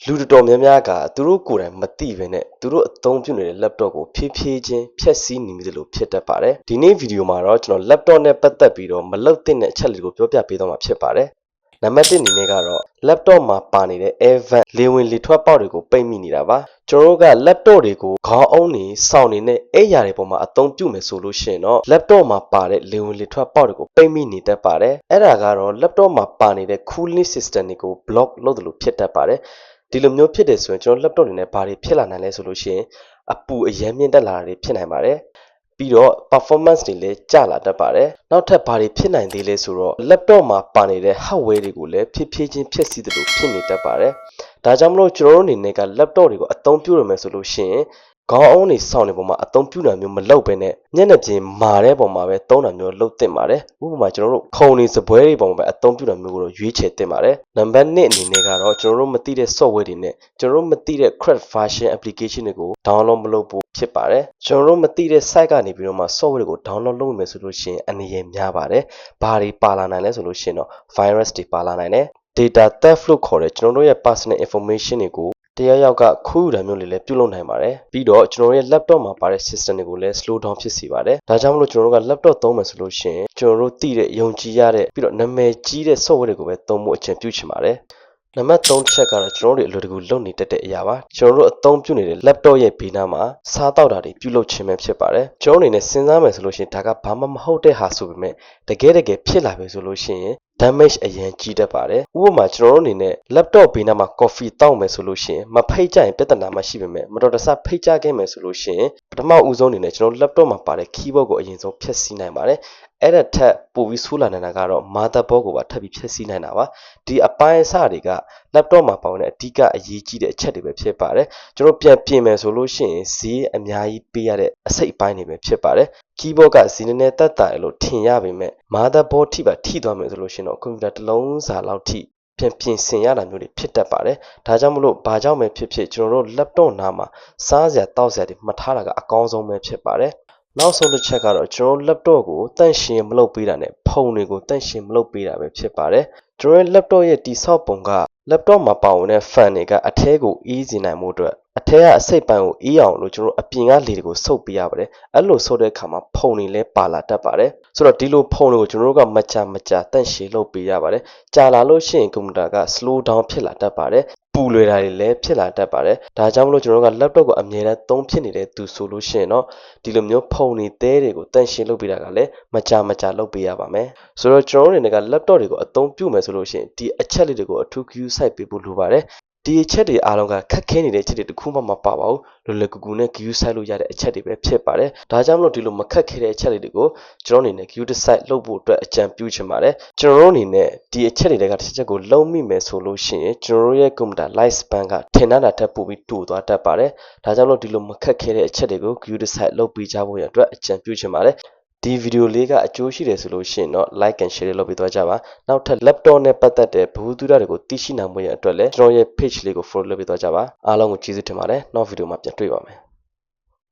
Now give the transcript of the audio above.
လူတော်များများကသူတို့ကိုယ်တိုင်မသိဘဲနဲ့သူတို့အသုံးပြုနေတဲ့ laptop ကိုဖြည်းဖြည်းချင်းဖျက်ဆီးနေမိသလိုဖြစ်တတ်ပါတယ်ဒီနေ့ဗီဒီယိုမှာတော့ကျွန်တော် laptop နဲ့ပတ်သက်ပြီးတော့မလုပ်သင့်တဲ့အချက်တွေကိုပြောပြပေးသွားမှာဖြစ်ပါတယ်နံပါတ်1အနေနဲ့ကတော့ laptop မှာပါနေတဲ့ air vent လေဝင်လေထွက်ပေါက်တွေကိုပိတ်မိနေတာပါကျွန်တော်တို့က laptop တွေကိုခေါင်းအုံးတွေစောင့်နေတဲ့အိပ်ယာတွေပေါ်မှာအသုံးပြုမယ်ဆိုလို့ရှိရင်တော့ laptop မှာပါတဲ့လေဝင်လေထွက်ပေါက်တွေကိုပိတ်မိနေတတ်ပါတယ်အဲ့ဒါကတော့ laptop မှာပါနေတဲ့ cooling system တွေကို block လုပ်တယ်လို့ဖြစ်တတ်ပါတယ်ဒီလိုမျိုးဖြစ်တယ်ဆိုရင်ကျွန်တော် laptop တွေနဲ့ဘာတွေဖြစ်လာနိုင်လဲဆိုလို့ရှိရင်အပူအရမ်းမြင့်တက်လာတာတွေဖြစ်နိုင်ပါတယ်ပြီးတော့ performance တွေလည်းကျလာတတ်ပါတယ်နောက်ထပ်ဘာတွေဖြစ်နိုင်သေးလဲဆိုတော့ laptop မှာပါနေတဲ့ hardware တွေကိုလည်းဖြည်းဖြည်းချင်းဖျက်ဆီးသလိုဖြစ်နေတတ်ပါတယ်ဒါကြောင့်မလို့ကျွန်တော်တို့အနေနဲ့က laptop တွေကိုအသုံးပြုရမယ်ဆိုလို့ရှိရင်ခေါင်းအုံးတွေစောင့်နေပုံမှာအသုံးပြုတာမျိုးမလုပ်ဘဲနဲ့မျက်နှာပြင်မာတဲ့ပုံမှာပဲသုံးတာမျိုးလုပ်သင့်ပါတယ်ဥပမာကျွန်တော်တို့ခုံတွေစပွဲတွေပုံမှာပဲအသုံးပြုတာမျိုးကိုတော့ရွေးချယ်သင့်ပါတယ်နံပါတ်2အနေနဲ့ကတော့ကျွန်တော်တို့မသိတဲ့ software တွေနဲ့ကျွန်တော်တို့မသိတဲ့ crack version application တွေကို download မလုပ်ဖို့ဖြစ်ပါတယ်ကျွန်တော်တို့မသိတဲ့ site ကနေပြီးတော့မှ software တွေကို download လုပ်မယ်ဆိုလို့ရှိရင်အနေနဲ့များပါတယ်ဘာတွေပါလာနိုင်လဲဆိုလို့ရှိရင်တော့ virus တွေပါလာနိုင်တယ် data theft လို့ခေါ်တဲ့ကျွန်တော်တို့ရဲ့ personal information တွေကိုတယောက်ယောက်ကခိုးယူတာမျိုးတွေလည်းပြုလုပ်နိုင်ပါတယ်ပြီးတော့ကျွန်တော်ရဲ့ laptop မှာပါတဲ့ system တွေကိုလည်း slow down ဖြစ်စေပါတယ်ဒါကြောင့်မလို့ကျွန်တော်တို့က laptop သုံးမယ်ဆိုလို့ရှိရင်ကျွန်တော်တို့သိတဲ့ယုံကြည်ရတဲ့ပြီးတော့နာမည်ကြီးတဲ့ software တွေကိုပဲသုံးဖို့အကြံပြုချင်ပါတယ်နံပါတ်3ချက်ကတော့ကျွန်တော်တို့အလွယ်တကူလုပ်နေတတ်တဲ့အရာပါကျွန်တော်တို့အသုံးပြုနေတဲ့ laptop ရဲ့ဘေးနားမှာစားတောက်တာတွေပြုလုပ်ခြင်းပဲဖြစ်ပါတယ်ကျွန်တော်အနေနဲ့စဉ်းစားမယ်ဆိုလို့ရှိရင်ဒါကဘာမှမဟုတ်တဲ့ဟာဆိုပေမဲ့တကယ်ဖြစ်လာပြီဆိုလို့ရှိရင်damage အရင်ကြီးတတ်ပါတယ်ဥပမာကျွန်တော်တို့အနေနဲ့ laptop ဘေးနားမှာ coffee တောက်မယ်ဆိုလို့ရှိရင်မဖိတ်ကြရင်ပြဿနာမရှိပေမဲ့မတော်တဆဖိတ်ကြခဲ့မယ်ဆိုလို့ရှိရင်ပထမဦးဆုံးအနေနဲ့ကျွန်တော် laptop မှာပါတဲ့ keyboard ကိုအရင်ဆုံးဖျက်ဆီးနိုင်ပါတယ်အဲ့ဒါထက်ပိုပြီးဆိုးလာနေတာကတော့ motherboard ကိုပါထပ်ပြီးဖျက်ဆီးနိုင်တာပါဒီအပိုင်းအစတွေက laptop မှာပေါတဲ့အဓိကအရေးကြီးတဲ့အချက်တွေပဲဖြစ်ပါတယ်ကျွန်တော်ပြန်ပြင်မယ်ဆိုလို့ရှိရင်ဈေးအများကြီးပေးရတဲ့အစိတ်အပိုင်းတွေပဲဖြစ်ပါတယ် keyboard ကဈေးနည်းနည်းတက်တာလို့ထင်ရပေမဲ့ motherboard ထိပါထိသွားမယ်ဆိုလို့ရှိရင်တော့ computer တစ်လုံးစာလောက်ထိပြန်ပြင်ဆင်ရတာမျိုးတွေဖြစ်တတ်ပါတယ်ဒါကြောင့်မလို့ဘာကြောင့်ပဲဖြစ်ဖြစ်ကျွန်တော်တို့ laptop နားမှာစားစရာတောက်စရာတွေမှတ်ထားတာကအကောင်းဆုံးပဲဖြစ်ပါတယ်နောက်ဆုံးတစ်ချက်ကတော့ကျွန်တော် laptop ကိုတန့်ရှင်းမလုပ်ပေးတာနဲ့ဖုန်းတွေကိုတန့်ရှင်းမလုပ်ပေးတာပဲဖြစ်ပါတယ်ကျွန်တော်ရဲ့ laptop ရဲ့တိဆောက်ပုံက laptop မှာပါဝင်တဲ့ fan တွေကအထဲကိုအေးစေနိုင်မှုအတွက်အထဲကအစိတ်ပိုင်းကိုအေးအောင်လို့ကျွန်တော်အပြင်ကလေတွေကိုစုပ်ပေးရပါတယ်အဲ့လိုစုပ်တဲ့အခါမှာဖုန်တွေလည်းပါလာတတ်ပါတယ်ဆိုတော့ဒီလိုဖုန်တွေကိုကျွန်တော်တို့ကမကြာတန့်ရှင်းလုပ်ပေးရပါတယ်ကြာလာလို့ရှိရင်ကွန်ပျူတာက slow down ဖြစ်လာတတ်ပါတယ်ပူလွယ်တာတွေလည်းဖြစ်လာတတ်ပါတယ်ဒါကြောင့်မလို့ကျွန်တော်တို့က laptop ကိုအမြဲတမ်းသုံးဖြစ်နေတဲ့သူဆိုလို့ရှိရင်တော့ဒီလိုမျိုးဖုန်တွေတဲတွေကိုတန့်ရှင်းလုပ်ပေးတာကလည်းမကြာလုပ်ပေးရပါမယ်ဆိုတော့ကျွန်တော်တို့အနေနဲ့က laptop တွေကိုအသုံးပြုမယ်ဆိုလို့ရှိရင်ဒီအချက်လေးတွေကိုအထူးဂရုစိုက်ပေးဖို့လိုပါတယ်ဒီအချက်တွေအားလုံးကခက်ခဲနေတဲ့အချက်တွေတခုမှမပါပါဘူးလွယ်ကူကူနဲ့ GUI ဆိုင်လို့ရတဲ့အချက်တွေပဲဖြစ်ပါတယ်ဒါကြောင့်မလို့ဒီလိုမခက်ခဲတဲ့အချက်တွေကိုကျွန်တော်အနေနဲ့ GUI ဆိုင်လုပ်ဖို့အတွက်အကြံပြုချင်ပါတယ်ကျွန်တော်အနေနဲ့ဒီအချက်တွေကတစ်ချက်ကိုလုံးမိမယ်ဆိုလို့ရှိရင်ကျွန်တော်ရဲ့ computer life span ကထင်တာထက်ပိုပြီးတိုးသွားတတ်ပါတယ်ဒါကြောင့်မလို့ဒီလိုမခက်ခဲတဲ့အချက်တွေကို GUI ဆိုင်လုပ်ပေးကြဖို့ရအတွက်အကြံပြုချင်ပါတယ်ဒီဗီဒီယိုလေးကအကျိုးရှိတယ်ဆိုလို့ရှိရင်တော့ like and share လုပ်ပေးသွားကြပါနောက်ထပ် laptop နဲ့ပတ်သက်တဲ့ဗဟုသုတတွေကိုသိရှိနိုင်ဖို့ရအတွက်လည်းကျွန်တော်ရဲ့ page လေးကို follow လုပ်ပေးသွားကြပါအားလုံးကိုကျေးဇူးတင်ပါတယ်နောက်ဗီဒီယိုမှာပြန်တွေ့ပါမယ်